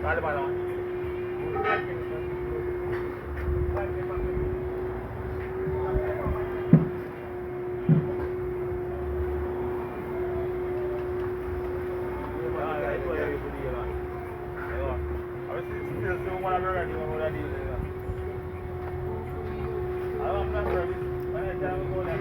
Kali ba naman? Ito ay yung budi ba? Ayun. Abis still so wala meron di mo wala di. Alam mo na bro. Mana jago ko na.